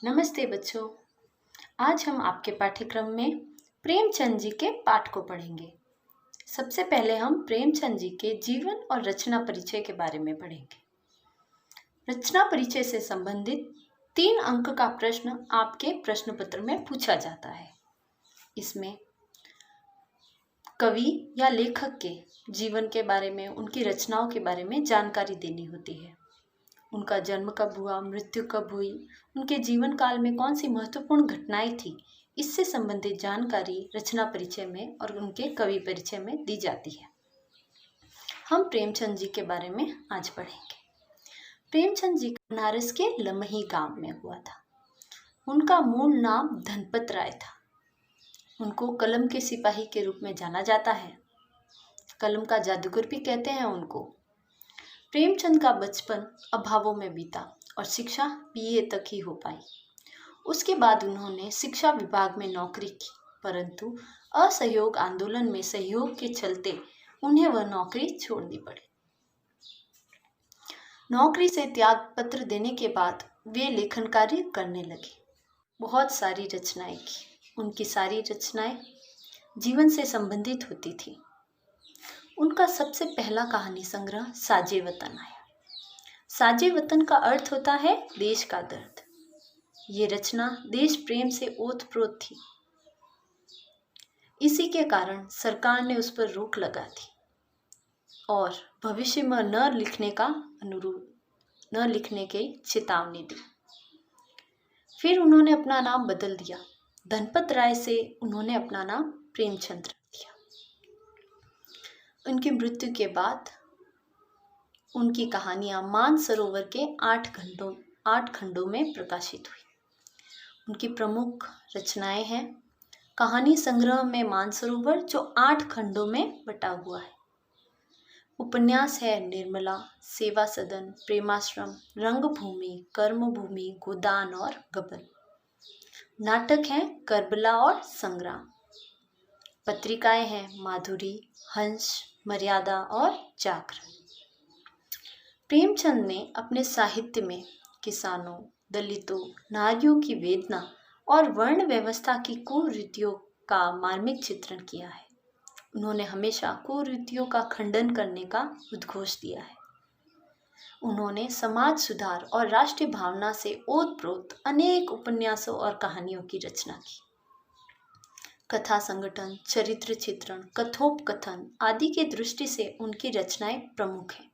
नमस्ते बच्चों। आज हम आपके पाठ्यक्रम में प्रेमचंद जी के पाठ को पढ़ेंगे। सबसे पहले हम प्रेमचंद जी के जीवन और रचना परिचय के बारे में पढ़ेंगे। रचना परिचय से संबंधित 3 अंक का प्रश्न आपके प्रश्न पत्र में पूछा जाता है। इसमें कवि या लेखक के जीवन के बारे में, उनकी रचनाओं के बारे में जानकारी देनी होती है। उनका जन्म कब हुआ, मृत्यु कब हुई, उनके जीवन काल में कौन सी महत्वपूर्ण घटनाएं थी, इससे संबंधित जानकारी रचना परिचय में और उनके कवि परिचय में दी जाती है। हम प्रेमचंद जी के बारे में आज पढ़ेंगे। प्रेमचंद जी बनारस के लमही गांव में हुआ था। उनका मूल नाम धनपत राय था। उनको कलम के सिपाही के रूप में जाना जाता है। कलम का जादूगर भी कहते हैं उनको। प्रेमचंद का बचपन अभावों में बीता और शिक्षा बीए तक ही हो पाई। उसके बाद उन्होंने शिक्षा विभाग में नौकरी की, परंतु असहयोग आंदोलन में सहयोग के चलते उन्हें वह नौकरी छोड़नी पड़ी। नौकरी से त्याग पत्र देने के बाद वे लेखन कार्य करने लगे। बहुत सारी रचनाएं की। उनकी सारी रचनाएं जीवन से संबंधित होती थी। उनका सबसे पहला कहानी संग्रह साजे वतन आया। साजे वतन का अर्थ होता है देश का दर्द। ये रचना देश प्रेम से ओतप्रोत थी। इसी के कारण सरकार ने उस पर रोक लगा दी और भविष्य में न लिखने की चेतावनी दी। फिर उन्होंने अपना नाम बदल दिया। धनपत राय से उन्होंने अपना नाम प्रेमचंद रख दिया। उनकी मृत्यु के बाद उनकी कहानियां मानसरोवर के 8 खंडों में प्रकाशित हुई। उनकी प्रमुख रचनाएं हैं कहानी संग्रह में मानसरोवर, जो 8 खंडों में बटा हुआ है। उपन्यास है निर्मला, सेवा सदन, प्रेमाश्रम, रंगभूमि, कर्मभूमि, गोदान और गबन। नाटक हैं करबला और संग्राम। पत्रिकाएं हैं माधुरी, हंस, मर्यादा और जागरण। प्रेमचंद ने अपने साहित्य में किसानों, दलितों, नारियों की वेदना और वर्ण व्यवस्था की कुरीतियों का मार्मिक चित्रण किया है। उन्होंने हमेशा कुरीतियों का खंडन करने का उद्घोष दिया है। उन्होंने समाज सुधार और राष्ट्रीय भावना से ओतप्रोत अनेक उपन्यासों और कहानियों की रचना की। कथा संगठन, चरित्र चित्रण, कथोपकथन आदि की दृष्टि से उनकी रचनाएं प्रमुख हैं।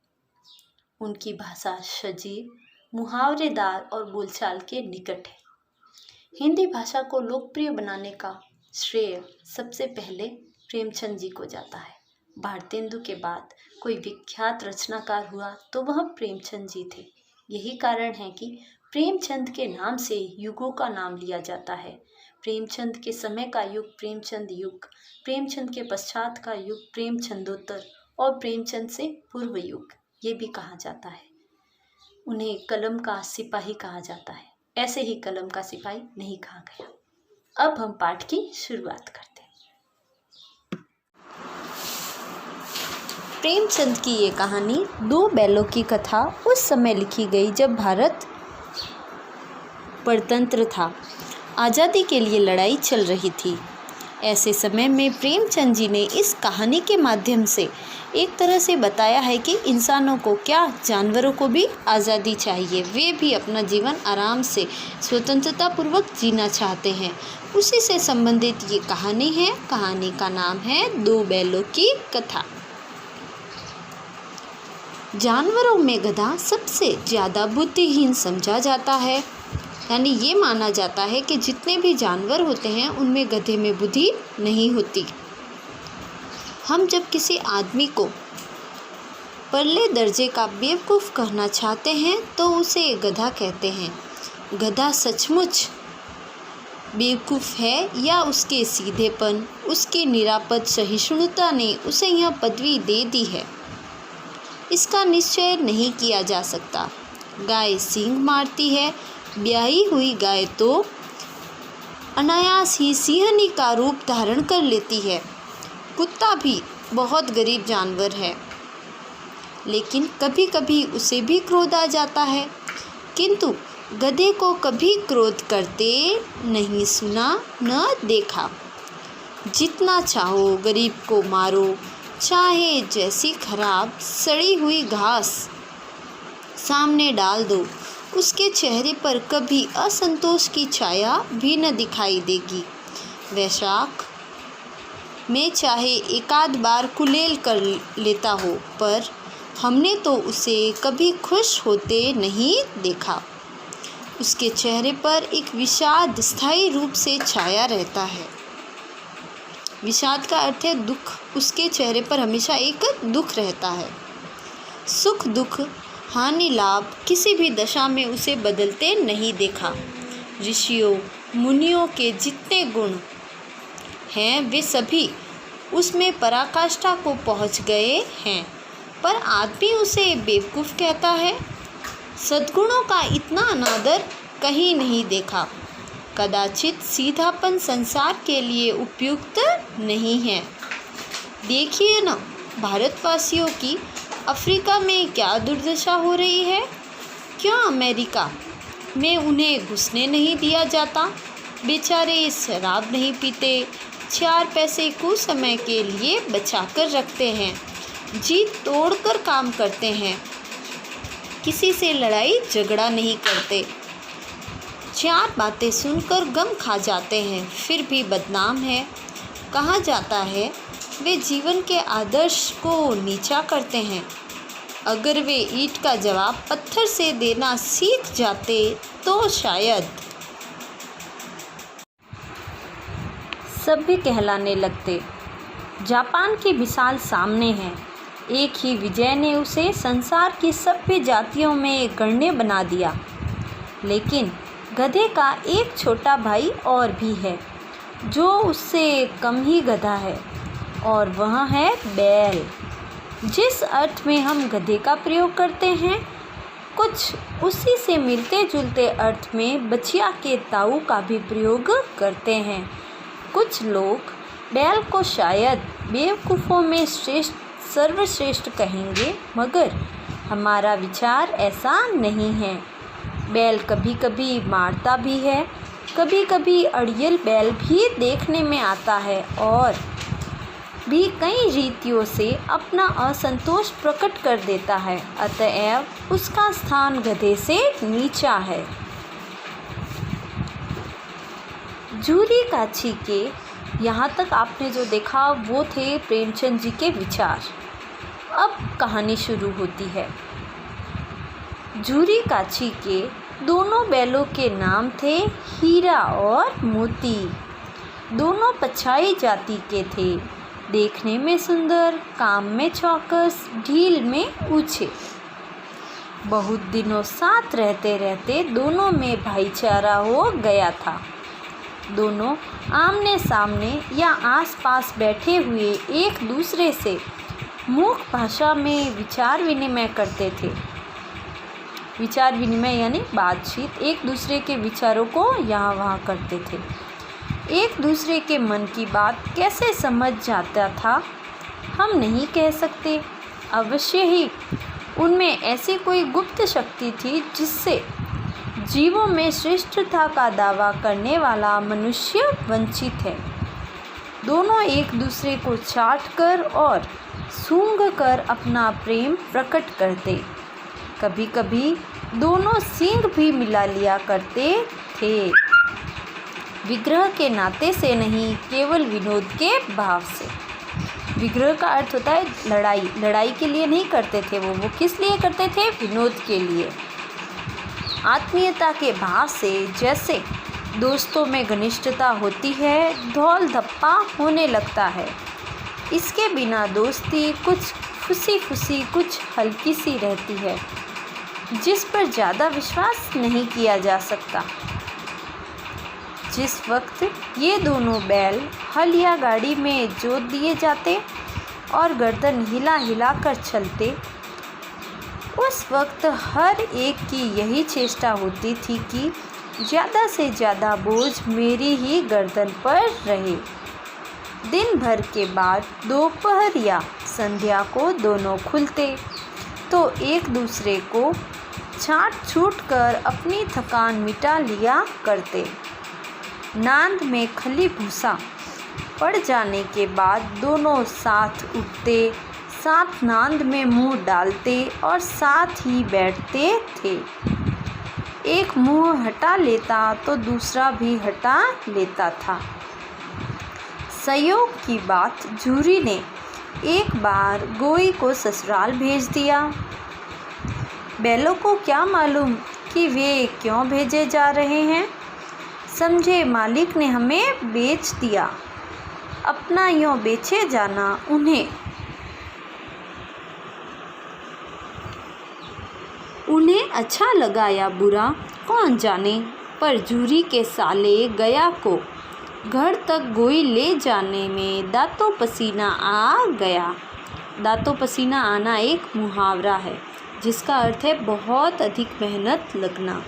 उनकी भाषा सजीव, मुहावरेदार और बोलचाल के निकट है। हिंदी भाषा को लोकप्रिय बनाने का श्रेय सबसे पहले प्रेमचंद जी को जाता है। भारतेंदु के बाद कोई विख्यात रचनाकार हुआ तो वह प्रेमचंद जी थे। यही कारण है कि प्रेमचंद के नाम से युगों का नाम लिया जाता है। प्रेमचंद के समय का युग प्रेमचंद युग, प्रेमचंद के पश्चात का युग प्रेमचंदोत्तर और प्रेमचंद से पूर्व युग ये भी कहा जाता है। उन्हें कलम का सिपाही कहा जाता है। ऐसे ही कलम का सिपाही नहीं कहा गया। अब हम पाठ की शुरुआत करते हैं। प्रेमचंद की ये कहानी 2 बैलों की कथा उस समय लिखी गई जब भारत परतंत्र था, आज़ादी के लिए लड़ाई चल रही थी। ऐसे समय में प्रेमचंद जी ने इस कहानी के माध्यम से एक तरह से बताया है कि इंसानों को क्या, जानवरों को भी आज़ादी चाहिए। वे भी अपना जीवन आराम से स्वतंत्रता पूर्वक जीना चाहते हैं। उसी से संबंधित ये कहानी है। कहानी का नाम है 2 बैलों की कथा। जानवरों में गधा सबसे ज़्यादा बुद्धिहीन समझा जाता है। यानी ये माना जाता है कि जितने भी जानवर होते हैं उनमें गधे में बुद्धि नहीं होती। हम जब किसी आदमी को परले दर्जे का बेवकूफ़ कहना चाहते हैं तो उसे गधा कहते हैं। गधा सचमुच बेवकूफ़ है या उसके सीधेपन, उसकी निरापद सहिष्णुता ने उसे यह पदवी दे दी है, इसका निश्चय नहीं किया जा सकता। गाय सींग मारती है। ब्याही हुई गाय तो अनायास ही सिंहनी का रूप धारण कर लेती है। कुत्ता भी बहुत गरीब जानवर है, लेकिन कभी कभी उसे भी क्रोध आ जाता है, किंतु गधे को कभी क्रोध करते नहीं सुना न देखा। जितना चाहो गरीब को मारो, चाहे जैसी खराब सड़ी हुई घास सामने डाल दो, उसके चेहरे पर कभी असंतोष की छाया भी न दिखाई देगी। वैशाख में चाहे एकाध बार कुलेल कर लेता हो, पर हमने तो उसे कभी खुश होते नहीं देखा। उसके चेहरे पर एक विषाद स्थायी रूप से छाया रहता है। विषाद का अर्थ है दुख। उसके चेहरे पर हमेशा एक दुख रहता है। सुख दुख हानि लाभ किसी भी दशा में उसे बदलते नहीं देखा। ऋषियों मुनियों के जितने गुण हैं वे सभी उसमें पराकाष्ठा को पहुंच गए हैं, पर आदमी उसे बेवकूफ़ कहता है। सद्गुणों का इतना अनादर कहीं नहीं देखा। कदाचित सीधापन संसार के लिए उपयुक्त नहीं है। देखिए न, भारतवासियों की अफ्रीका में क्या दुर्दशा हो रही है। क्यों अमेरिका में उन्हें घुसने नहीं दिया जाता। बेचारे शराब नहीं पीते, 4 पैसे कुछ समय के लिए बचाकर रखते हैं, जी तोड़कर काम करते हैं, किसी से लड़ाई झगड़ा नहीं करते, 4 बातें सुनकर गम खा जाते हैं, फिर भी बदनाम है। कहा जाता है वे जीवन के आदर्श को नीचा करते हैं। अगर वे ईंट का जवाब पत्थर से देना सीख जाते तो शायद सभ्य कहलाने लगते। जापान की मिसाल सामने है। एक ही विजय ने उसे संसार की सभ्य जातियों में गण्य बना दिया। लेकिन गधे का एक छोटा भाई और भी है, जो उससे कम ही गधा है, और वह है बैल। जिस अर्थ में हम गधे का प्रयोग करते हैं, कुछ उसी से मिलते जुलते अर्थ में बछिया के ताऊ का भी प्रयोग करते हैं। कुछ लोग बैल को शायद बेवकूफ़ों में सर्वश्रेष्ठ कहेंगे, मगर हमारा विचार ऐसा नहीं है। बैल कभी कभी मारता भी है, कभी कभी अड़ियल बैल भी देखने में आता है और भी कई रीतियों से अपना असंतोष प्रकट कर देता है। अतएव उसका स्थान गधे से नीचा है। जूरी काछी के यहाँ तक आपने जो देखा वो थे प्रेमचंद जी के विचार। अब कहानी शुरू होती है। जूरी काछी के दोनों बैलों के नाम थे हीरा और मोती। दोनों पछाई जाति के थे, देखने में सुंदर, काम में चौकस, ढील में ऊंचे। बहुत दिनों साथ रहते रहते दोनों में भाईचारा हो गया था। दोनों आमने सामने या आसपास बैठे हुए एक दूसरे से मूक भाषा में विचार विनिमय करते थे। विचार विनिमय यानी बातचीत, एक दूसरे के विचारों को यहाँ वहाँ करते थे। एक दूसरे के मन की बात कैसे समझ जाता था हम नहीं कह सकते। अवश्य ही उनमें ऐसी कोई गुप्त शक्ति थी जिससे जीवों में श्रेष्ठता का दावा करने वाला मनुष्य वंचित है। दोनों एक दूसरे को चाट कर और सूंघ कर अपना प्रेम प्रकट करते। कभी कभी दोनों सींग भी मिला लिया करते थे, विग्रह के नाते से नहीं, केवल विनोद के भाव से। विग्रह का अर्थ होता है लड़ाई। लड़ाई के लिए नहीं करते थे वो किस लिए करते थे? विनोद के लिए। आत्मीयता के भाव से जैसे दोस्तों में घनिष्ठता होती है, धौल धप्पा होने लगता है। इसके बिना दोस्ती कुछ फुसी फुसी, कुछ हल्की सी रहती है, जिस पर ज़्यादा विश्वास नहीं किया जा सकता। जिस वक्त ये दोनों बैल हल या गाड़ी में जोत दिए जाते और गर्दन हिला हिला कर चलते, उस वक्त हर एक की यही चेष्टा होती थी कि ज़्यादा से ज़्यादा बोझ मेरी ही गर्दन पर रहे। दिन भर के बाद दोपहर या संध्या को दोनों खुलते तो एक दूसरे को छाट छूट कर अपनी थकान मिटा लिया करते। नांद में खली भूसा पड़ जाने के बाद दोनों साथ उठते, साथ नांद में मुंह डालते और साथ ही बैठते थे। एक मुंह हटा लेता तो दूसरा भी हटा लेता था। संयोग की बात, झूरी ने एक बार गोई को ससुराल भेज दिया। बैलों को क्या मालूम कि वे क्यों भेजे जा रहे हैं। समझे मालिक ने हमें बेच दिया। अपना यूँ बेचे जाना उन्हें अच्छा लगा या बुरा कौन जाने, पर झूरी के साले गया को घर तक गोई ले जाने में दांतों पसीना आ गया। दांतों पसीना आना एक मुहावरा है जिसका अर्थ है बहुत अधिक मेहनत लगना।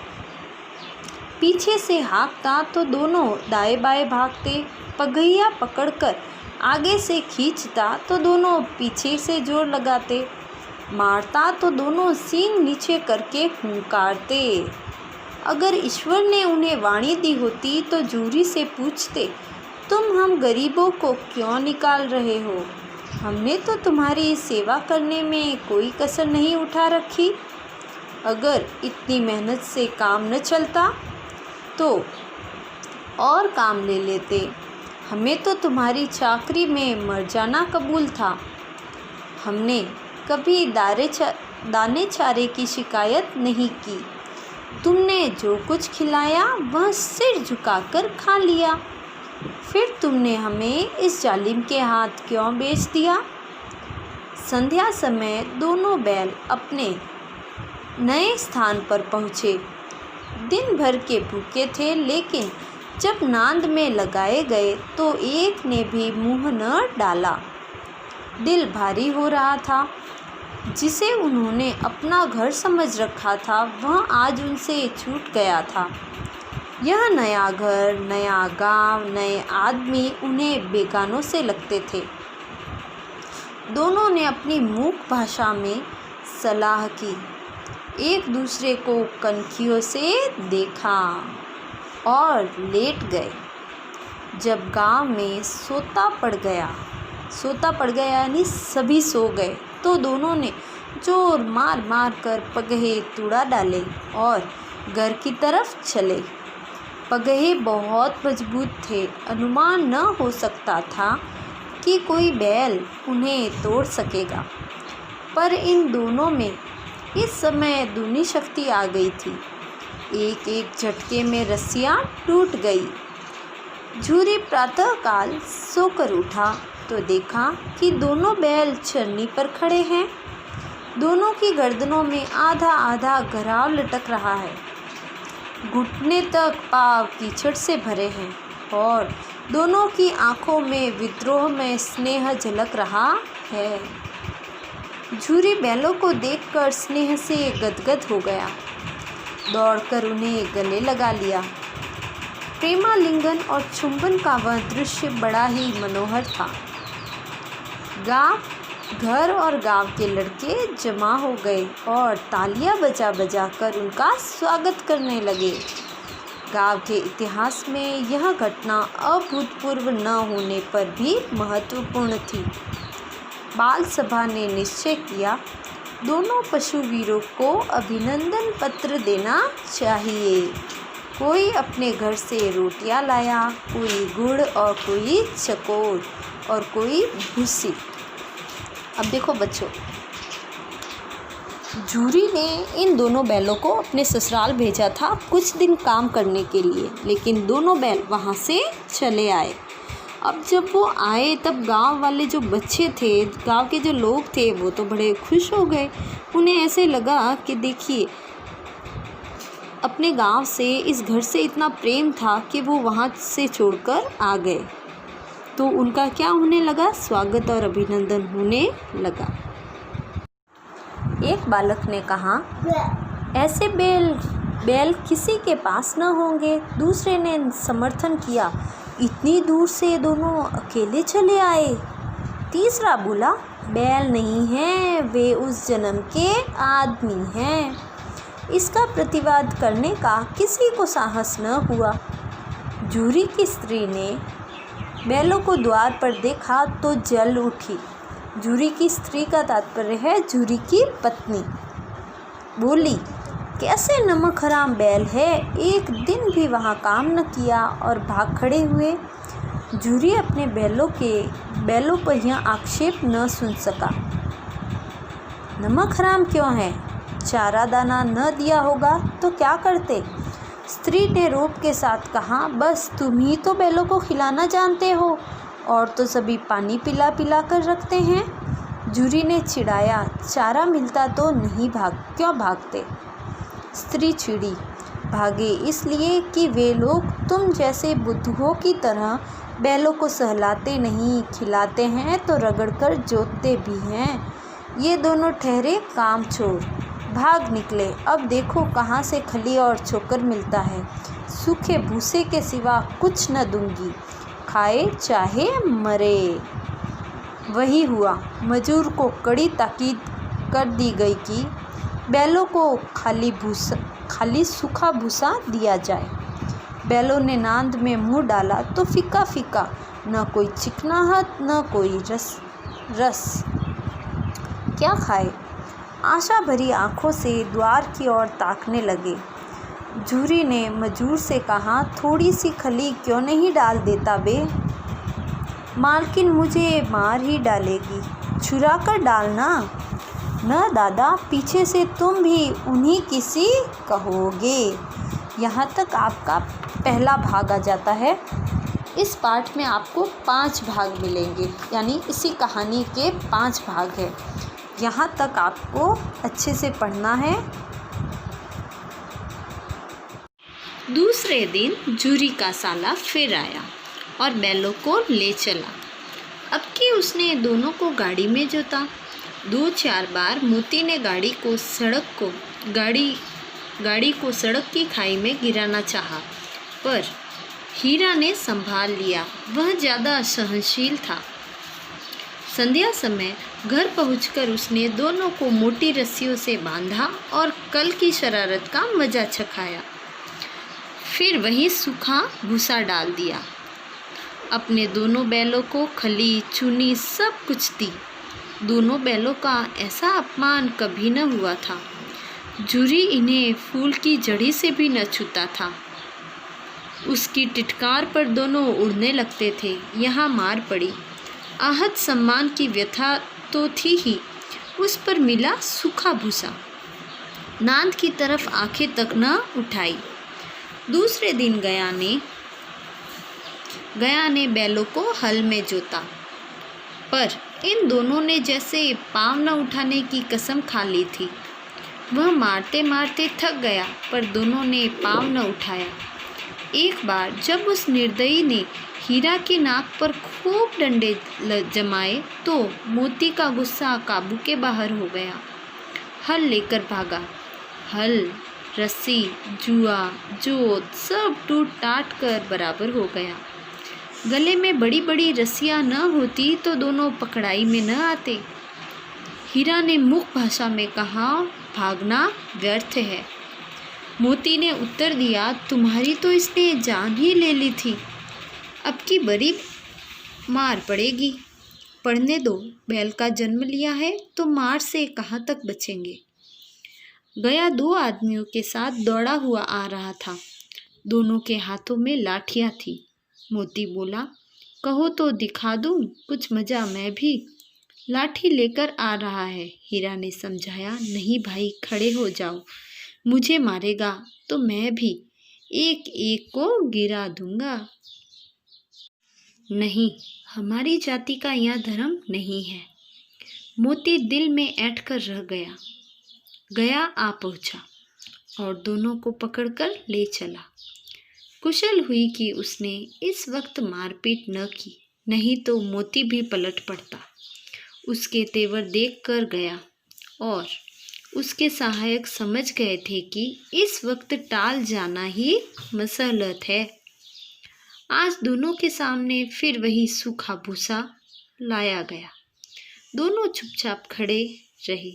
पीछे से हाँकता तो दोनों दाएं बाएं भागते, पगहिया पकड़कर आगे से खींचता तो दोनों पीछे से जोर लगाते, मारता तो दोनों सींग नीचे करके हुंकारते। अगर ईश्वर ने उन्हें वाणी दी होती तो झूरी से पूछते, तुम हम गरीबों को क्यों निकाल रहे हो? हमने तो तुम्हारी सेवा करने में कोई कसर नहीं उठा रखी। अगर इतनी मेहनत से काम न चलता तो और काम ले लेते। हमें तो तुम्हारी चाकरी में मर जाना कबूल था। हमने कभी दाने चारे की शिकायत नहीं की। तुमने जो कुछ खिलाया वह सिर झुकाकर खा लिया। फिर तुमने हमें इस जालिम के हाथ क्यों बेच दिया? संध्या समय दोनों बैल अपने नए स्थान पर पहुँचे। दिन भर के भूखे थे, लेकिन जब नांद में लगाए गए तो एक ने भी मुंह न डाला। दिल भारी हो रहा था। जिसे उन्होंने अपना घर समझ रखा था वह आज उनसे छूट गया था। यह नया घर, नया गांव, नए आदमी उन्हें बेगानों से लगते थे। दोनों ने अपनी मूक भाषा में सलाह की, एक दूसरे को कनखियों से देखा और लेट गए। जब गांव में सोता पड़ गया यानी सभी सो गए, तो दोनों ने जोर मार मार कर पगहे तुड़ा डाले और घर की तरफ चले। पगहे बहुत मजबूत थे, अनुमान न हो सकता था कि कोई बैल उन्हें तोड़ सकेगा। पर इन दोनों में इस समय दूनी शक्ति आ गई थी। एक एक झटके में रस्सियाँ टूट गई। झूरी प्रातःकाल सोकर उठा तो देखा कि दोनों बैल चरनी पर खड़े हैं। दोनों की गर्दनों में आधा आधा घराव लटक रहा है। घुटने तक पाँव कीचड़ से भरे हैं और दोनों की आंखों में विद्रोह में स्नेह झलक रहा है। झूरी बैलों को देखकर स्नेह से गदगद हो गया। दौड़कर उन्हें गले लगा लिया। प्रेमालिंगन और चुंबन का वह दृश्य बड़ा ही मनोहर था। घर और गांव के लड़के जमा हो गए और तालियां बजा बजा कर उनका स्वागत करने लगे। गांव के इतिहास में यह घटना अभूतपूर्व न होने पर भी महत्वपूर्ण थी। बाल सभा ने निश्चय किया, दोनों पशुवीरों को अभिनंदन पत्र देना चाहिए। कोई अपने घर से रोटियां लाया, कोई गुड़ और कोई चकोर और कोई भूसी। अब देखो बच्चों, झूरी ने इन दोनों बैलों को अपने ससुराल भेजा था कुछ दिन काम करने के लिए, लेकिन दोनों बैल वहाँ से चले आए। अब जब वो आए तब गांव वाले जो बच्चे थे, गांव के जो लोग थे, वो तो बड़े खुश हो गए। उन्हें ऐसे लगा कि देखिए, अपने गांव से, इस घर से इतना प्रेम था कि वो वहाँ से छोड़कर आ गए। तो उनका क्या होने लगा? स्वागत और अभिनंदन होने लगा। एक बालक ने कहा, ऐसे बैल किसी के पास न होंगे। दूसरे ने समर्थन किया, इतनी दूर से दोनों अकेले चले आए। तीसरा बोला, बैल नहीं हैं, वे उस जन्म के आदमी हैं। इसका प्रतिवाद करने का किसी को साहस न हुआ। जूरी की स्त्री ने बैलों को द्वार पर देखा तो जल उठी। जूरी की स्त्री का तात्पर्य है जूरी की पत्नी। बोली, कैसे नमक हराम बैल है, एक दिन भी वहाँ काम न किया और भाग खड़े हुए। जूरी अपने बैलों पर यह आक्षेप न सुन सका। नमक हराम क्यों है, चारा दाना न दिया होगा तो क्या करते। स्त्री ने रोब के साथ कहा, बस तुम ही तो बैलों को खिलाना जानते हो, और तो सभी पानी पिला पिला कर रखते हैं। जूरी ने चिढ़ाया, चारा मिलता तो नहीं क्यों भागते। स्त्री चिड़ी, भागे इसलिए कि वे लोग तुम जैसे बुद्धुओं की तरह बैलों को सहलाते नहीं, खिलाते हैं तो रगड़कर जोतते भी हैं। ये दोनों ठहरे कामचोर, भाग निकले। अब देखो कहाँ से खली और चोकर मिलता है। सूखे भूसे के सिवा कुछ न दूंगी, खाए चाहे मरे। वही हुआ। मजूर को कड़ी ताकीद कर दी गई कि बैलों को खाली सूखा भूसा दिया जाए। बैलों ने नांद में मुंह डाला तो फीका फीका, न कोई चिकनाहट न कोई रस। क्या खाए। आशा भरी आंखों से द्वार की ओर ताकने लगे। जूरी ने मजूर से कहा, थोड़ी सी खली क्यों नहीं डाल देता बे। मालकिन मुझे मार ही डालेगी, छुरा कर डालना। न दादा, पीछे से तुम भी उन्हीं किसी कहोगे। यहाँ तक आपका पहला भाग आ जाता है। इस पाठ में आपको 5 भाग मिलेंगे, यानी इसी कहानी के 5 भाग हैं। यहाँ तक आपको अच्छे से पढ़ना है। दूसरे दिन जूरी का साला फिर आया और बैलों को ले चला। अब कि उसने दोनों को गाड़ी में जोता। 2-4 बार मोती ने गाड़ी को सड़क की खाई में गिराना चाहा, पर हीरा ने संभाल लिया। वह ज़्यादा सहनशील था। संध्या समय घर पहुंचकर उसने दोनों को मोटी रस्सियों से बांधा और कल की शरारत का मजा चखाया। फिर वही सूखा भूसा डाल दिया। अपने दोनों बैलों को खली, चूनी सब कुछ दी। दोनों बैलों का ऐसा अपमान कभी न हुआ था। जूरी इन्हें फूल की जड़ी से भी न छूता था। उसकी टिटकार पर दोनों उड़ने लगते थे। यहाँ मार पड़ी। आहत सम्मान की व्यथा तो थी ही, उस पर मिला सूखा भूसा। नांद की तरफ आंखें तक न उठाई। दूसरे दिन गया ने बैलों को हल में जोता, पर इन दोनों ने जैसे पाँव न उठाने की कसम खा ली थी। वह मारते मारते थक गया, पर दोनों ने पाँव न उठाया। एक बार जब उस निर्दयी ने हीरा की नाक पर खूब डंडे जमाए तो मोती का गुस्सा काबू के बाहर हो गया। हल लेकर भागा। हल, रस्सी, जुआ, जोत सब टूट टाट कर बराबर हो गया। गले में बड़ी बड़ी रस्सियाँ न होती तो दोनों पकड़ाई में न आते। हीरा ने मुख भाषा में कहा, भागना व्यर्थ है। मोती ने उत्तर दिया, तुम्हारी तो इसने जान ही ले ली थी, अब की बड़ी मार पड़ेगी। पढ़ने दो, बैल का जन्म लिया है तो मार से कहाँ तक बचेंगे। गया 2 आदमियों के साथ दौड़ा हुआ आ रहा था। दोनों के हाथों में लाठियाँ थी। मोती बोला, कहो तो दिखा दूं कुछ मजा मैं भी। लाठी लेकर आ रहा है। हीरा ने समझाया, नहीं भाई, खड़े हो जाओ, मुझे मारेगा तो मैं भी एक एक को गिरा दूंगा। नहीं, हमारी जाति का यह धर्म नहीं है। मोती दिल में ऐंठ कर रह गया आ पहुंचा और दोनों को पकड़कर ले चला। कुशल हुई कि उसने इस वक्त मारपीट न की, नहीं तो मोती भी पलट पड़ता। उसके तेवर देख कर गया और उसके सहायक समझ गए थे कि इस वक्त टाल जाना ही मसलहत है। आज दोनों के सामने फिर वही सूखा भूसा लाया गया। दोनों चुपचाप खड़े रहे।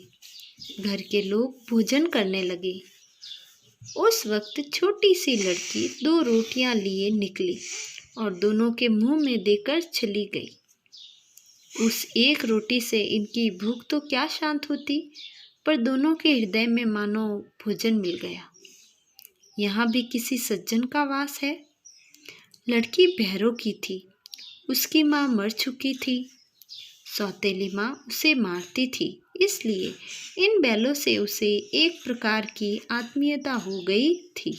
घर के लोग भोजन करने लगे। उस वक्त छोटी सी लड़की 2 रोटियां लिए निकली और दोनों के मुंह में देकर चली गई। उस एक रोटी से इनकी भूख तो क्या शांत होती, पर दोनों के हृदय में मानो भोजन मिल गया। यहाँ भी किसी सज्जन का वास है। लड़की बहरों की थी, उसकी माँ मर चुकी थी। सौतेली माँ उसे मारती थी, इसलिए इन बैलों से उसे एक प्रकार की आत्मीयता हो गई थी।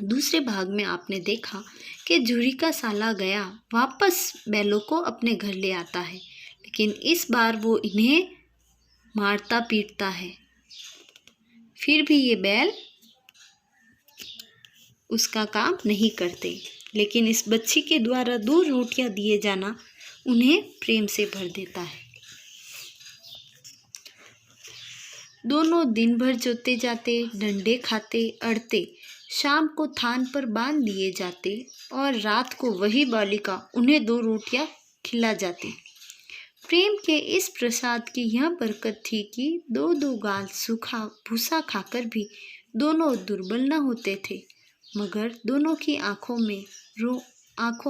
दूसरे भाग में आपने देखा कि झूरी का साला गया वापस बैलों को अपने घर ले आता है, लेकिन इस बार वो इन्हें मारता पीटता है। फिर भी ये बैल उसका काम नहीं करते, लेकिन इस बच्ची के द्वारा 2 रोटियां दिए जाना उन्हें प्रेम से भर देता है। दोनों दिन भर जोते जाते, डंडे खाते, अड़ते, शाम को थान पर बांध दिए जाते और रात को वही बालिका उन्हें 2 रोटियां खिला जाती। प्रेम के इस प्रसाद की यह बरकत थी कि 2-2 गाल सूखा भूसा खाकर भी दोनों दुर्बल न होते थे, मगर दोनों की आंखों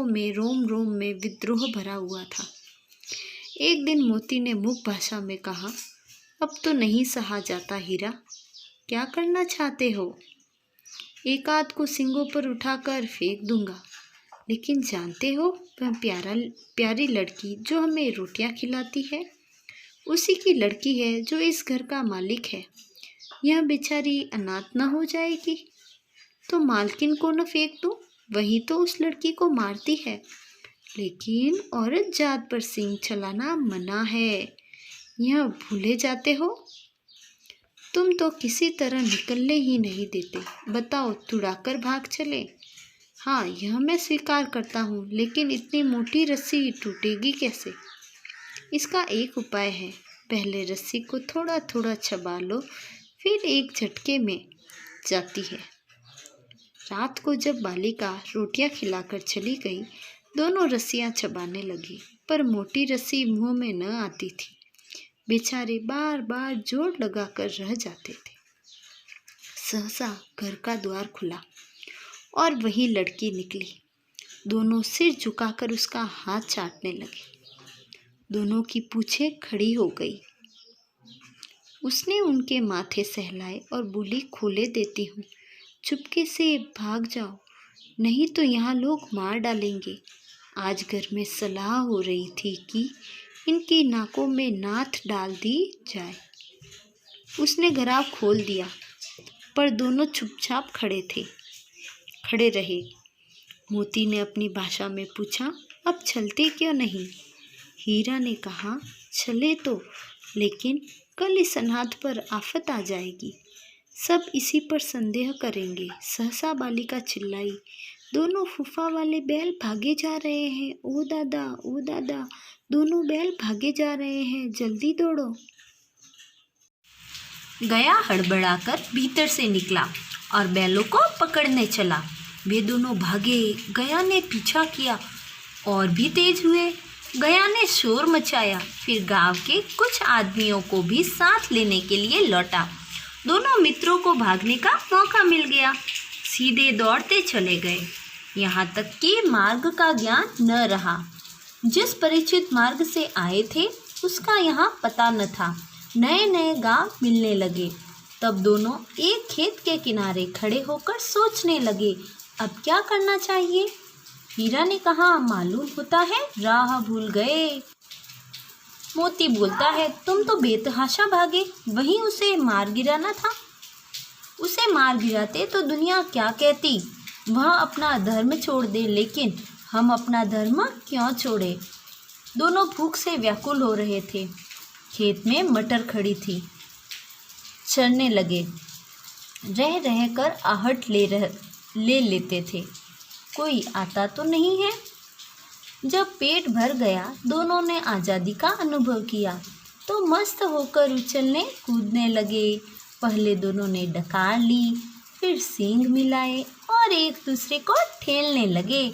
में रोम रोम में विद्रोह भरा हुआ था। एक दिन मोती ने मुख भाषा में कहा, अब तो नहीं सहा जाता हीरा, क्या करना चाहते हो? एक आध को सींगों पर उठाकर फेंक दूंगा, लेकिन जानते हो वह प्यारी लड़की जो हमें रोटियां खिलाती है, उसी की लड़की है जो इस घर का मालिक है। यह बेचारी अनाथ न हो जाएगी तो मालकिन को न फेंक दूं, वही तो उस लड़की को मारती है। लेकिन औरत जात पर सींग चलाना मना है, यह भूले जाते हो? तुम तो किसी तरह निकलने ही नहीं देते। बताओ, तुड़ाकर भाग चले? हाँ, यह मैं स्वीकार करता हूँ, लेकिन इतनी मोटी रस्सी टूटेगी कैसे? इसका एक उपाय है, पहले रस्सी को थोड़ा थोड़ा चबा लो, फिर एक झटके में जाती है। रात को जब बालिका रोटियां खिलाकर चली गई, दोनों रस्सियां चबाने लगी, पर मोटी रस्सी मुंह में न आती थी। बेचारे बार बार जोर लगाकर रह जाते थे। सहसा घर का द्वार खुला और वही लड़की निकली। दोनों सिर झुकाकर उसका हाथ चाटने लगे। दोनों की पूंछें खड़ी हो गई। उसने उनके माथे सहलाए और बोली, खोले देती हूँ, चुपके से भाग जाओ, नहीं तो यहाँ लोग मार डालेंगे। आज घर में सलाह हो रही थी कि इनकी नाकों में नाथ डाल दी जाए। उसने घराव खोल दिया, पर दोनों चुपचाप खड़े रहे। मोती ने अपनी भाषा में पूछा, अब चलते क्यों नहीं? हीरा ने कहा, चले तो, लेकिन कल इस अनाथ पर आफत आ जाएगी, सब इसी पर संदेह करेंगे। सहसा बालिका चिल्लाई, दोनों फूफा वाले बैल भागे जा रहे हैं, ओ दादा, दोनों बैल भागे जा रहे हैं, जल्दी दौड़ो। गया हड़बड़ाकर भीतर से निकला और बैलों को पकड़ने चला। वे दोनों भागे, गया ने पीछा किया और भी तेज हुए। गया ने शोर मचाया, फिर गांव के कुछ आदमियों को भी साथ लेने के लिए लौटा। दोनों मित्रों को भागने का मौका मिल गया, सीधे दौड़ते चले गए, यहाँ तक कि मार्ग का ज्ञान न रहा। जिस परिचित मार्ग से आए थे उसका यहाँ पता न था। नए नए गांव मिलने लगे। तब दोनों एक खेत के किनारे खड़े होकर सोचने लगे, अब क्या करना चाहिए। हीरा ने कहा, मालूम होता है राह भूल गए। मोती बोलता है, तुम तो बेतहाशा भागे, वहीं उसे मार गिराना था। उसे मार गिराते तो दुनिया क्या कहती, वह अपना धर्म छोड़ दे, लेकिन हम अपना धर्म क्यों छोड़े। दोनों भूख से व्याकुल हो रहे थे। खेत में मटर खड़ी थी। चरने लगे, रह रह कर आहट ले लेते थे, कोई आता तो नहीं है। जब पेट भर गया, दोनों ने आज़ादी का अनुभव किया तो मस्त होकर उछलने कूदने लगे। पहले दोनों ने डकार ली, फिर सींग मिलाए और एक दूसरे को ठेलने लगे।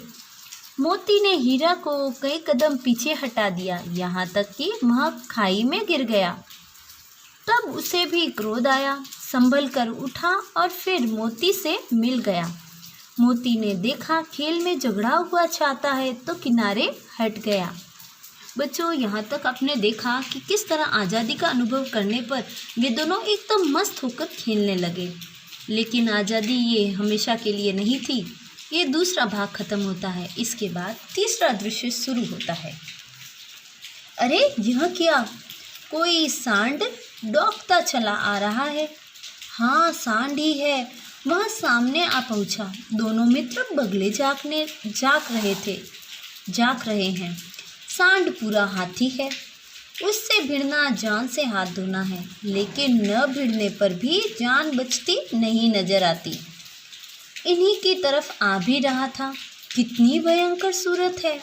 मोती ने हीरा को कई कदम पीछे हटा दिया, यहाँ तक कि वह खाई में गिर गया। तब उसे भी क्रोध आया, संभल कर उठा और फिर मोती से मिल गया। मोती ने देखा खेल में झगड़ा हुआ चाहता है तो किनारे हट गया। बच्चों, यहाँ तक आपने देखा कि किस तरह आज़ादी का अनुभव करने पर वे दोनों एकदम मस्त होकर खेलने लगे। लेकिन आज़ादी ये हमेशा के लिए नहीं थी। ये दूसरा भाग खत्म होता है, इसके बाद तीसरा दृश्य शुरू होता है। अरे यह क्या, कोई सांड डॉकता चला आ रहा है। हाँ, सांड ही है। वह सामने आ पहुंचा। दोनों मित्र बगले झाँक रहे हैं। सांड पूरा हाथी है। उससे भिड़ना जान से हाथ धोना है, लेकिन न भिड़ने पर भी जान बचती नहीं नजर आती। इन्हीं की तरफ आ भी रहा था। कितनी भयंकर सूरत है।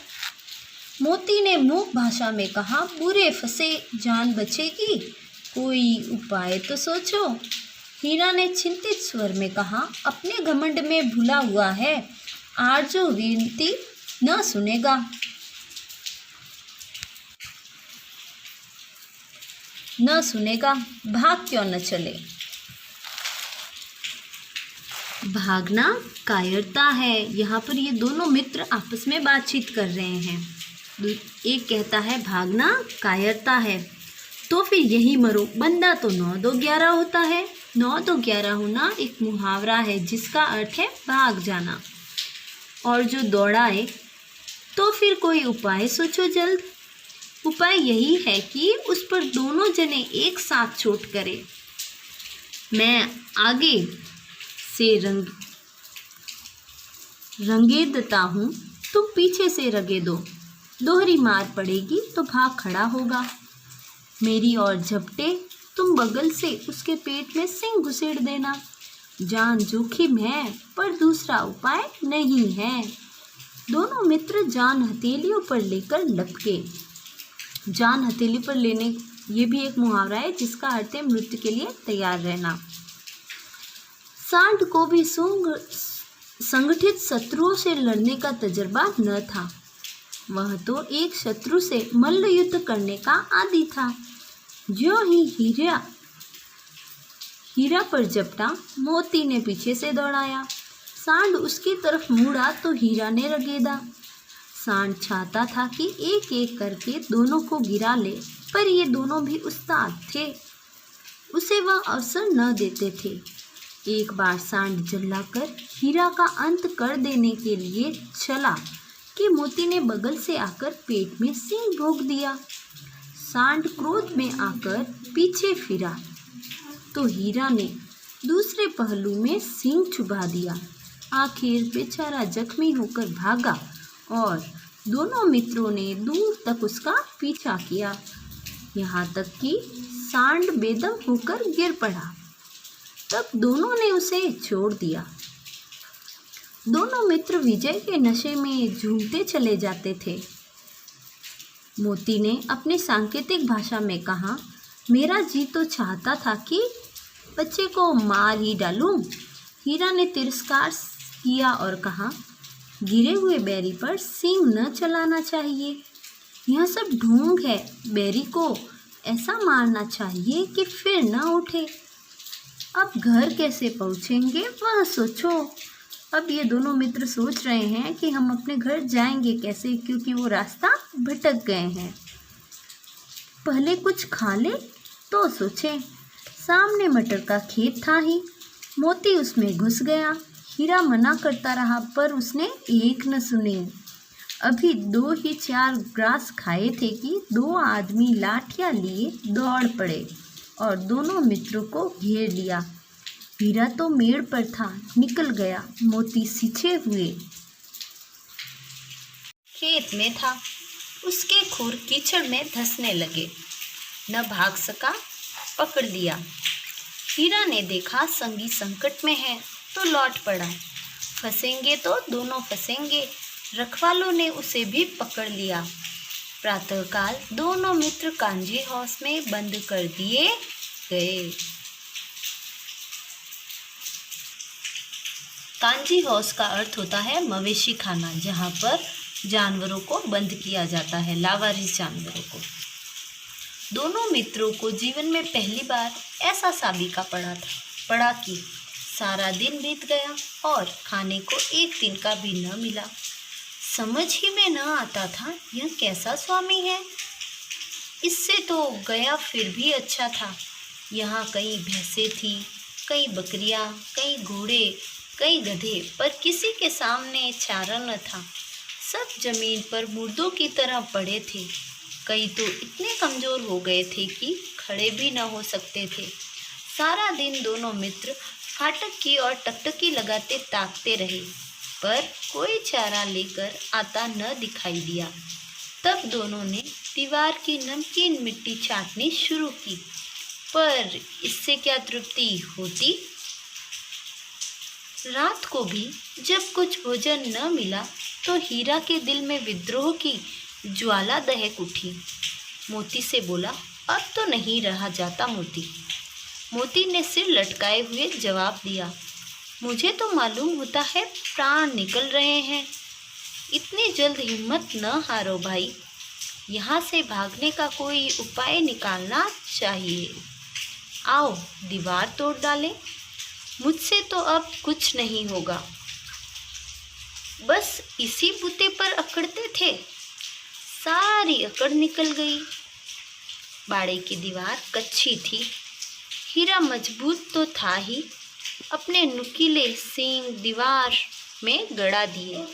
मोती ने मूक भाषा में कहा, बुरे फंसे जान बचेगी, कोई उपाय तो सोचो। हीरा ने चिंतित स्वर में कहा, अपने घमंड में भूला हुआ है, आरजू विनती न सुनेगा। भाग क्यों न चले। भागना कायरता है। यहाँ पर ये दोनों मित्र आपस में बातचीत कर रहे हैं। एक कहता है भागना कायरता है, तो फिर यही मरो। बंदा तो 9 2 11 होता है। 9 2 11 होना एक मुहावरा है जिसका अर्थ है भाग जाना। और जो दौड़ाए, तो फिर कोई उपाय सोचो जल्द। उपाय यही है कि उस पर दोनों जने एक साथ चोट करें। मैं आगे से रंगे देता हूँ, तुम पीछे से रगे दो। दोहरी मार पड़ेगी तो भाग खड़ा होगा। मेरी ओर झपटे, तुम बगल से उसके पेट में सिंग घुसेड़ देना। जान जोखिम है, पर दूसरा उपाय नहीं है। दोनों मित्र जान हथेलियों पर लेकर लपके। जान हथेली पर लेने, ये भी एक मुहावरा है जिसका अर्थ है मृत्यु के लिए तैयार रहना। सांड को भी संगठित शत्रुओं से लड़ने का तजुर्बा न था। वह तो एक शत्रु से मल्ल युद्ध करने का आदी था। जो ही हीरा पर झपटा, मोती ने पीछे से दौड़ाया। सांड उसकी तरफ मुड़ा तो हीरा ने रगेदा। सांड चाहता था कि एक एक करके दोनों को गिरा ले, पर ये दोनों भी उस्ताद थे, उसे वह अवसर न देते थे। एक बार सांड जल्लाकर हीरा का अंत कर देने के लिए चला कि मोती ने बगल से आकर पेट में सिंग भोंक दिया। सांड क्रोध में आकर पीछे फिरा तो हीरा ने दूसरे पहलू में सिंग चुभा दिया। आखिर बेचारा जख्मी होकर भागा और दोनों मित्रों ने दूर तक उसका पीछा किया, यहाँ तक कि सांड बेदम होकर गिर पड़ा। तब दोनों ने उसे छोड़ दिया। दोनों मित्र विजय के नशे में झूमते चले जाते थे। मोती ने अपनी सांकेतिक भाषा में कहा, मेरा जी तो चाहता था कि बच्चे को मार ही डालूं। हीरा ने तिरस्कार किया और कहा, गिरे हुए बैरी पर सींग न चलाना चाहिए। यह सब ढोंग है। बैरी को ऐसा मारना चाहिए कि फिर न उठे। अब घर कैसे पहुँचेंगे वह सोचो। अब ये दोनों मित्र सोच रहे हैं कि हम अपने घर जाएंगे कैसे, क्योंकि वो रास्ता भटक गए हैं। पहले कुछ खा ले तो सोचें। सामने मटर का खेत था ही। मोती उसमें घुस गया। हीरा मना करता रहा, पर उसने एक न सुनी। अभी 2 ही 4 ग्रास खाए थे कि 2 आदमी लाठियाँ लिए दौड़ पड़े और दोनों मित्रों को घेर लिया। हीरा तो मेड़ पर था, निकल गया। मोती सींचे हुए खेत में था। उसके खुर कीचड़ में धंसने लगे। न भाग सका, पकड़ लिया। हीरा ने देखा संगी संकट में है तो लौट पड़ा। फंसेंगे तो दोनों फंसेंगे। रखवालों ने उसे भी पकड़ लिया। प्रातःकाल दोनों मित्र कांजी हाउस में बंद कर दिए गए। कांजी हाउस का अर्थ होता है मवेशी खाना, जहाँ पर जानवरों को बंद किया जाता है, लावारिस जानवरों को। दोनों मित्रों को जीवन में पहली बार ऐसा साबिका पड़ा कि सारा दिन बीत गया और खाने को एक दिन का भी न मिला। समझ ही में न आता था यह कैसा स्वामी है। इससे तो गया फिर भी अच्छा था। यहाँ कई भैंसें थी, कई बकरियाँ, कई घोड़े, कई गधे, पर किसी के सामने चारा न था। सब जमीन पर मुर्दों की तरह पड़े थे। कई तो इतने कमज़ोर हो गए थे कि खड़े भी न हो सकते थे। सारा दिन दोनों मित्र फाटक की ओर टकटकी लगाते ताकते रहे, पर कोई चारा लेकर आता न दिखाई दिया। तब दोनों ने दीवार की नमकीन मिट्टी चाटनी शुरू की, पर इससे क्या तृप्ति होती। रात को भी जब कुछ भोजन न मिला तो हीरा के दिल में विद्रोह की ज्वाला दहक उठी। मोती से बोला, अब तो नहीं रहा जाता मोती। मोती ने सिर लटकाए हुए जवाब दिया, मुझे तो मालूम होता है प्राण निकल रहे हैं। इतनी जल्द हिम्मत न हारो भाई, यहाँ से भागने का कोई उपाय निकालना चाहिए। आओ दीवार तोड़ डालें। मुझसे तो अब कुछ नहीं होगा। बस इसी बूते पर अकड़ते थे, सारी अकड़ निकल गई। बाड़े की दीवार कच्ची थी। हीरा मजबूत तो था ही, अपने नुकीले सींग दीवार में गड़ा दिए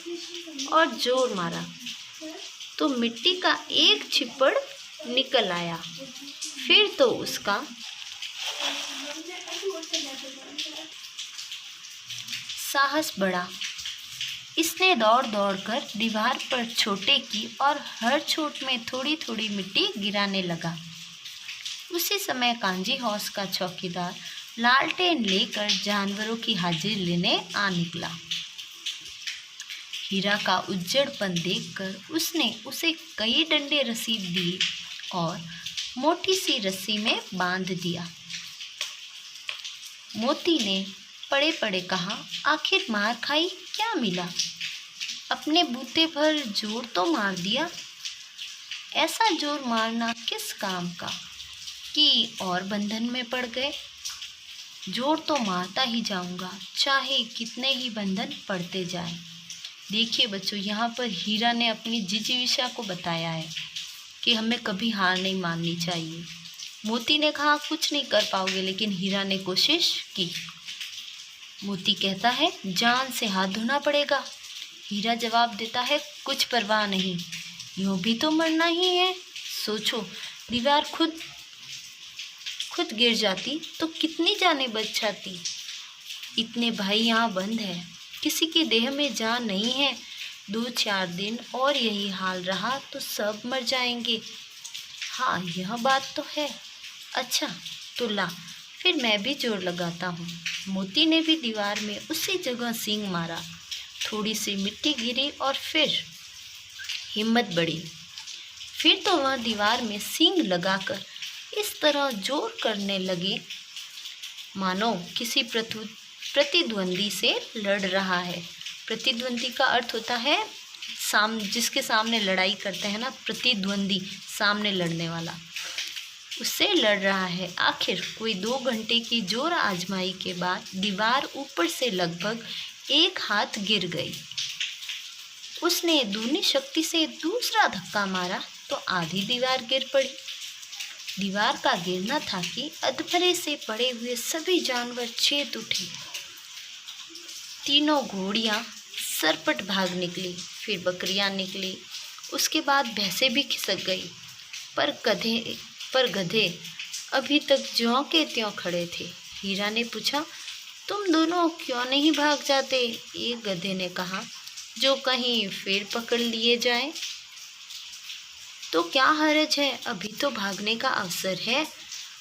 और जोर मारा तो मिट्टी का एक छिपड़ निकल आया। फिर तो उसका साहस बढ़ा। इसने दौड़ दौड़ कर दीवार पर चोटें की और हर चोट में थोड़ी थोड़ी मिट्टी गिराने लगा। उसी समय कांजी हौस का चौकीदार लालटेन लेकर जानवरों की हाजिरी लेने आ निकला। हीरा का उज्जड़पन देखकर उसने उसे कई डंडे रसीद दिए और मोटी सी रस्सी में बांध दिया। मोती ने पड़े पड़े कहा, आखिर मार खाई क्या मिला? अपने बूते पर जोर तो मार दिया। ऐसा जोर मारना किस काम का कि और बंधन में पड़ गए। जोर तो मारता ही जाऊंगा, चाहे कितने ही बंधन पड़ते जाएं। देखिए बच्चों, यहाँ पर हीरा ने अपनी जिजीविषा को बताया है कि हमें कभी हार नहीं माननी चाहिए। मोती ने कहा कुछ नहीं कर पाओगे, लेकिन हीरा ने कोशिश की। मोती कहता है जान से हाथ धोना पड़ेगा। हीरा जवाब देता है कुछ परवाह नहीं, यूं भी तो मरना ही है। सोचो, दीवार खुद गिर जाती तो कितनी जानें बच जाती। इतने भाई यहाँ बंद है, किसी की देह में जान नहीं है। 2-4 दिन और यही हाल रहा तो सब मर जाएंगे। हाँ, यह बात तो है। अच्छा तो ला, फिर मैं भी जोर लगाता हूँ। मोती ने भी दीवार में उसी जगह सींग मारा। थोड़ी सी मिट्टी गिरी और फिर हिम्मत बढ़ी। फिर तो वह दीवार में सींग लगाकर इस तरह जोर करने लगे मानो किसी प्रतिद्वंदी से लड़ रहा है। प्रतिद्वंदी का अर्थ होता है जिसके सामने लड़ाई करते हैं ना, प्रतिद्वंदी, सामने लड़ने वाला, उससे लड़ रहा है। आखिर कोई 2 घंटे की जोर आजमाई के बाद दीवार ऊपर से लगभग 1 हाथ गिर गई। उसने दूनी शक्ति से दूसरा धक्का मारा तो आधी दीवार गिर पड़ी। दीवार का गिरना था कि अधभरे से पड़े हुए सभी जानवर चेत उठे। तीनों घोड़ियाँ सरपट भाग निकली, फिर बकरियाँ निकली, उसके बाद भैंसें भी खिसक गई। पर गधे अभी तक ज्यों के त्यों खड़े थे। हीरा ने पूछा, तुम दोनों क्यों नहीं भाग जाते? एक गधे ने कहा, जो कहीं फिर पकड़ लिए जाएं। तो क्या हर्ज है, अभी तो भागने का अवसर है।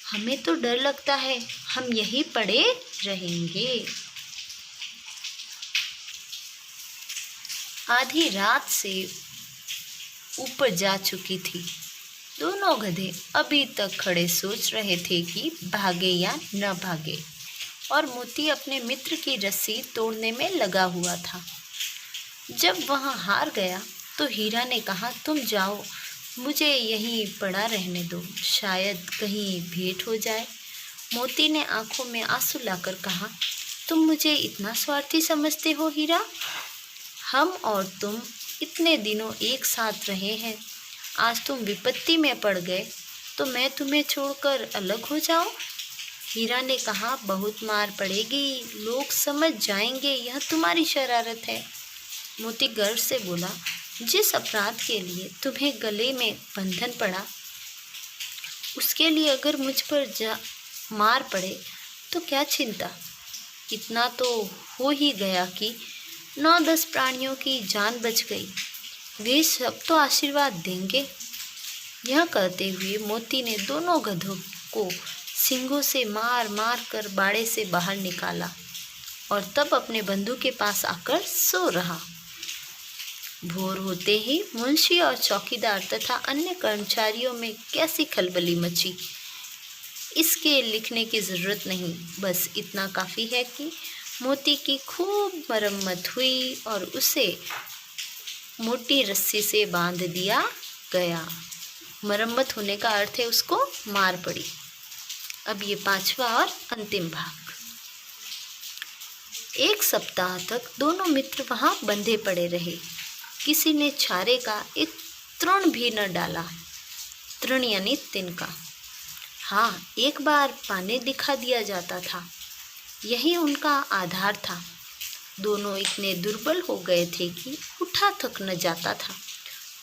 हमें तो डर लगता है, हम यहीं पड़े रहेंगे। आधी रात से ऊपर जा चुकी थी। दोनों गधे अभी तक खड़े सोच रहे थे कि भागे या न भागे, और मोती अपने मित्र की रस्सी तोड़ने में लगा हुआ था। जब वह हार गया तो हीरा ने कहा, तुम जाओ, मुझे यहीं पड़ा रहने दो, शायद कहीं भेंट हो जाए। मोती ने आंखों में आंसू लाकर कहा, तुम मुझे इतना स्वार्थी समझते हो हीरा? हम और तुम इतने दिनों एक साथ रहे हैं, आज तुम विपत्ति में पड़ गए तो मैं तुम्हें छोड़कर अलग हो जाऊं? हीरा ने कहा, बहुत मार पड़ेगी, लोग समझ जाएंगे यह तुम्हारी शरारत है। मोती गर्व से बोला, जिस अपराध के लिए तुम्हें गले में बंधन पड़ा, उसके लिए अगर मुझ पर मार पड़े तो क्या चिंता। इतना तो हो ही गया कि 9-10 प्राणियों की जान बच गई, वे सब तो आशीर्वाद देंगे। यह कहते हुए मोती ने दोनों गधों को सींगों से मार मार कर बाड़े से बाहर निकाला और तब अपने बंधु के पास आकर सो रहा। भोर होते ही मुंशी और चौकीदार तथा अन्य कर्मचारियों में कैसी खलबली मची, इसके लिखने की ज़रूरत नहीं। बस इतना काफ़ी है कि मोती की खूब मरम्मत हुई और उसे मोटी रस्सी से बांध दिया गया। मरम्मत होने का अर्थ है उसको मार पड़ी। अब ये 5वां और अंतिम भाग। एक सप्ताह तक दोनों मित्र वहाँ बंधे पड़े रहे। किसी ने चारे का एक तृण भी न डाला। तृण यानी तिनका। हाँ, एक बार पानी दिखा दिया जाता था, यही उनका आधार था। दोनों इतने दुर्बल हो गए थे कि उठा तक न जाता था।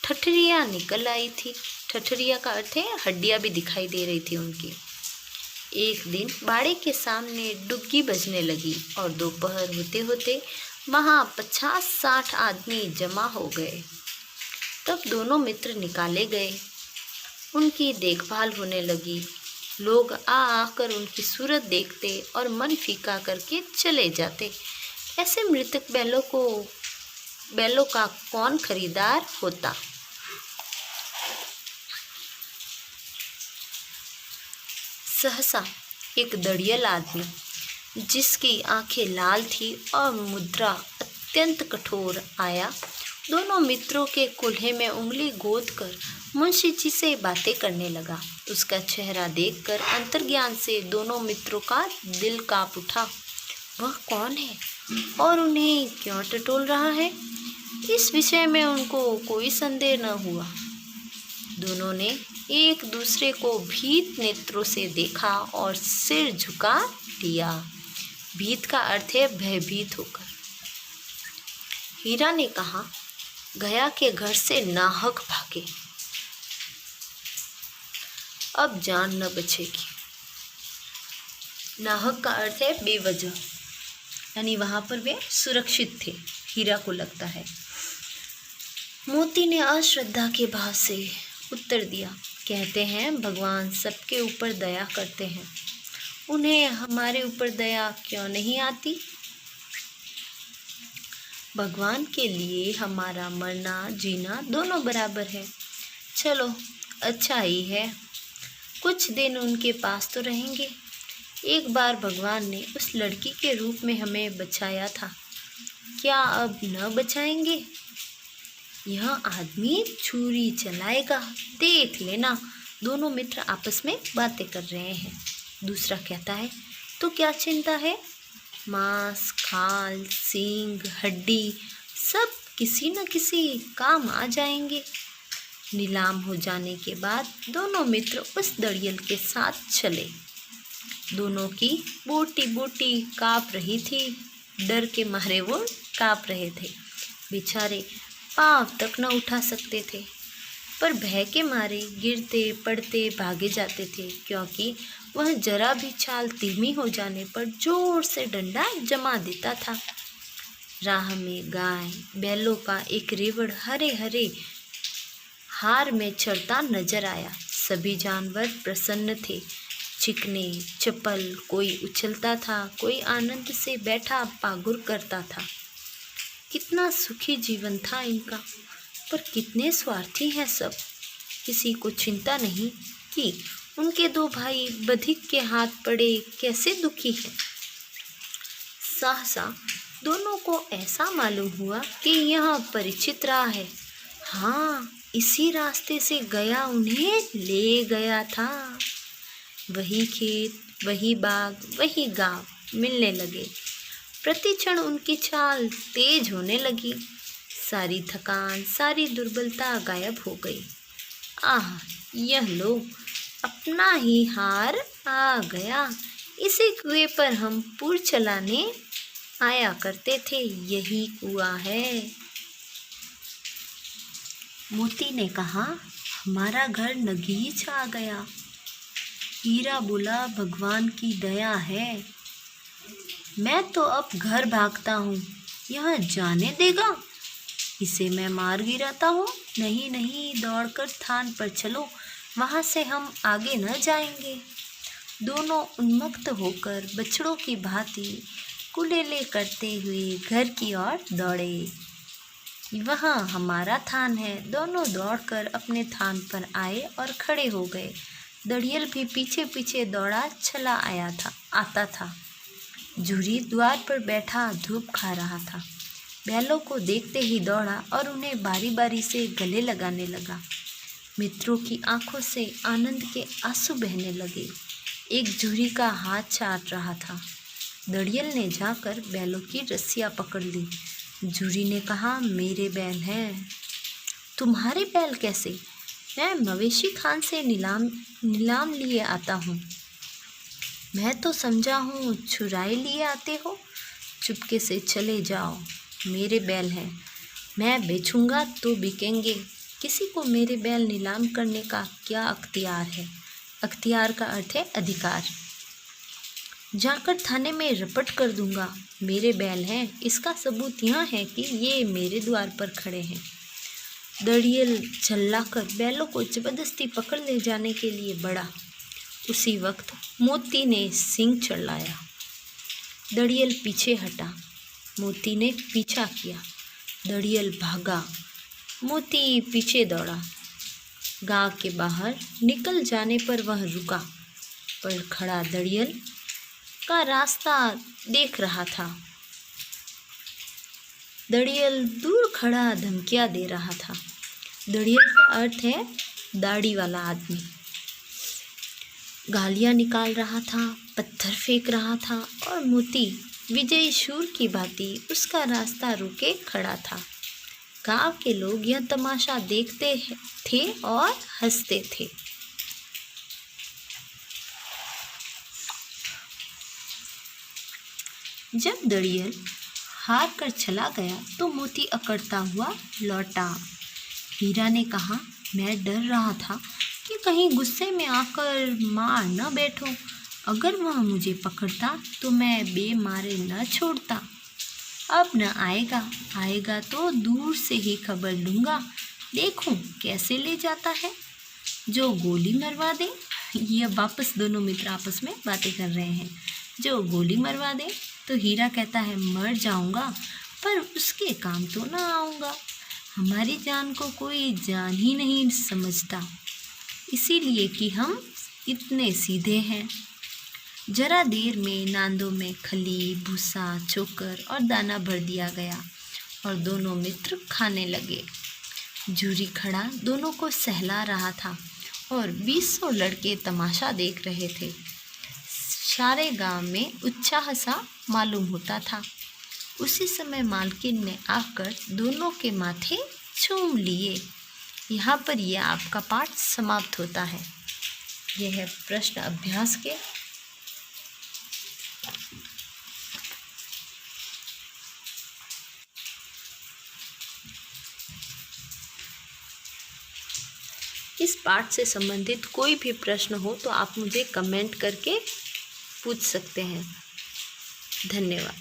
ठठरियाँ निकल आई थी। ठठरिया का अर्थ है हड्डियाँ भी दिखाई दे रही थी उनकी। एक दिन बाड़े के सामने डुग्गी बजने लगी और दोपहर होते होते वहाँ 50-60 आदमी जमा हो गए। तब दोनों मित्र निकाले गए। उनकी देखभाल होने लगी। लोग आकर उनकी सूरत देखते और मन फीका करके चले जाते। ऐसे मृतक बैलों का कौन खरीदार होता। सहसा एक दड़ियल आदमी, जिसकी आंखें लाल थी और मुद्रा अत्यंत कठोर, आया। दोनों मित्रों के कुल्हे में उंगली गोद कर मुंशी जी से बातें करने लगा। उसका चेहरा देखकर अंतर्ज्ञान से दोनों मित्रों का दिल कांप उठा। वह कौन है और उन्हें क्यों टटोल रहा है, इस विषय में उनको कोई संदेह न हुआ। दोनों ने एक दूसरे को भीत नेत्रों से देखा और सिर झुका लिया। भीत का अर्थ है भयभीत होकर। हीरा ने कहा, गया के घर से नाहक भागे, अब जान न बचेगी। नाहक का अर्थ है बेवजह, यानी वहां पर वे सुरक्षित थे, हीरा को लगता है। मोती ने अश्रद्धा के भाव से उत्तर दिया, कहते हैं भगवान सबके ऊपर दया करते हैं, उन्हें हमारे ऊपर दया क्यों नहीं आती। भगवान के लिए हमारा मरना जीना दोनों बराबर है। चलो अच्छा ही है, कुछ दिन उनके पास तो रहेंगे। एक बार भगवान ने उस लड़की के रूप में हमें बचाया था, क्या अब न बचाएंगे। यह आदमी छुरी चलाएगा, देख लेना। दोनों मित्र आपस में बातें कर रहे हैं। दूसरा कहता है, तो क्या चिंता है, मांस, खाल, सींग, हड्डी सब किसी न किसी काम आ जाएंगे। नीलाम हो जाने के बाद दोनों मित्र उस दड़ियल के साथ चले। दोनों की बोटी बोटी काँप रही थी, डर के मारे वो काँप रहे थे। बेचारे पाँव तक न उठा सकते थे, पर भय के मारे गिरते पड़ते भागे जाते थे, क्योंकि वह जरा भी चाल धीमी हो जाने पर जोर से डंडा जमा देता था। राह में गाय बैलों का एक रेवड़ हरे हरे हार में चढ़ता नजर आया। सभी जानवर प्रसन्न थे, चिकने चपल, कोई उछलता था, कोई आनंद से बैठा पागुर करता था। कितना सुखी जीवन था इनका, पर कितने स्वार्थी हैं सब। किसी को चिंता नहीं कि उनके दो भाई बधिक के हाथ पड़े कैसे दुखी हैं। सहसा दोनों को ऐसा मालूम हुआ कि यह परिचित रहा है। हाँ, इसी रास्ते से गया उन्हें ले गया था। वही खेत, वही बाग, वही गांव मिलने लगे। प्रति क्षण उनकी चाल तेज होने लगी। सारी थकान, सारी दुर्बलता गायब हो गई। आह, यह लो, अपना ही हार आ गया। इसी कुएं पर हम पुर चलाने आया करते थे, यही कुआं है। मोती ने कहा, हमारा घर नगीच आ गया। हीरा बोला, भगवान की दया है। मैं तो अब घर भागता हूँ, यह जाने देगा? इसे मैं मार गिराता हूँ। नहीं नहीं, दौड़कर थान पर चलो, वहाँ से हम आगे न जाएंगे। दोनों उन्मत्त होकर बछड़ों की भांति कुलेले करते हुए घर की ओर दौड़े। वहाँ हमारा थान है। दोनों दौड़कर अपने थान पर आए और खड़े हो गए। दड़ियल भी पीछे पीछे दौड़ा चला आता था। झूरी द्वार पर बैठा धूप खा रहा था। बैलों को देखते ही दौड़ा और उन्हें बारी बारी से गले लगाने लगा। मित्रों की आंखों से आनंद के आंसू बहने लगे। एक झूरी का हाथ चाट रहा था। दड़ियल ने जाकर बैलों की रस्सियाँ पकड़ ली। झूरी ने कहा, मेरे बैल हैं। तुम्हारे बैल कैसे? मैं मवेशी खान से नीलाम लिए आता हूँ। मैं तो समझा हूँ छुराए लिए आते हो। चुपके से चले जाओ, मेरे बैल हैं। मैं बेचूंगा तो बिकेंगे। किसी को मेरे बैल नीलाम करने का क्या अख्तियार है? अख्तियार का अर्थ है अधिकार। जाकर थाने में रपट कर दूंगा। मेरे बैल हैं, इसका सबूत यह है कि ये मेरे द्वार पर खड़े हैं। दड़ियल चिल्लाकर बैलों को जबरदस्ती पकड़ ले जाने के लिए बढ़ा। उसी वक्त मोती ने सींग चलाया। दड़ियल पीछे हटा। मोती ने पीछा किया। दड़ियल भागा। मोती पीछे दौड़ा। गांव के बाहर निकल जाने पर वह रुका, पर खड़ा दड़ियल का रास्ता देख रहा था। दड़ियल दूर खड़ा धमकियां दे रहा था। दड़ियल का अर्थ है दाढ़ी वाला आदमी। गालियां निकाल रहा था, पत्थर फेंक रहा था और मोती विजयी शूर की भांति उसका रास्ता रोके खड़ा था। गांव के लोग यह तमाशा देखते थे और हंसते थे। जब दड़ियल हार कर चला गया तो मोती अकड़ता हुआ लौटा। हीरा ने कहा, मैं डर रहा था कि कहीं गुस्से में आकर मार न बैठो। अगर वह मुझे पकड़ता तो मैं बेमारे न छोड़ता। अब न आएगा तो दूर से ही खबर लूँगा। देखूं कैसे ले जाता है। जो गोली मरवा दे, यह वापस दोनों मित्र आपस में बातें कर रहे हैं। जो गोली मरवा दे तो हीरा कहता है, मर जाऊंगा पर उसके काम तो ना आऊँगा। हमारी जान को कोई जान ही नहीं समझता, इसीलिए कि हम इतने सीधे हैं। जरा देर में नांदों में खली, भूसा, चोकर और दाना भर दिया गया और दोनों मित्र खाने लगे। झूरी खड़ा दोनों को सहला रहा था और 200 लड़के तमाशा देख रहे थे। सारे गांव में उत्साह सा मालूम होता था। उसी समय मालकिन ने आकर दोनों के माथे चूम लिए। यहाँ पर यह आपका पाठ समाप्त होता है। यह है प्रश्न अभ्यास के। इस पाठ से संबंधित कोई भी प्रश्न हो तो आप मुझे कमेंट करके पूछ सकते हैं। धन्यवाद।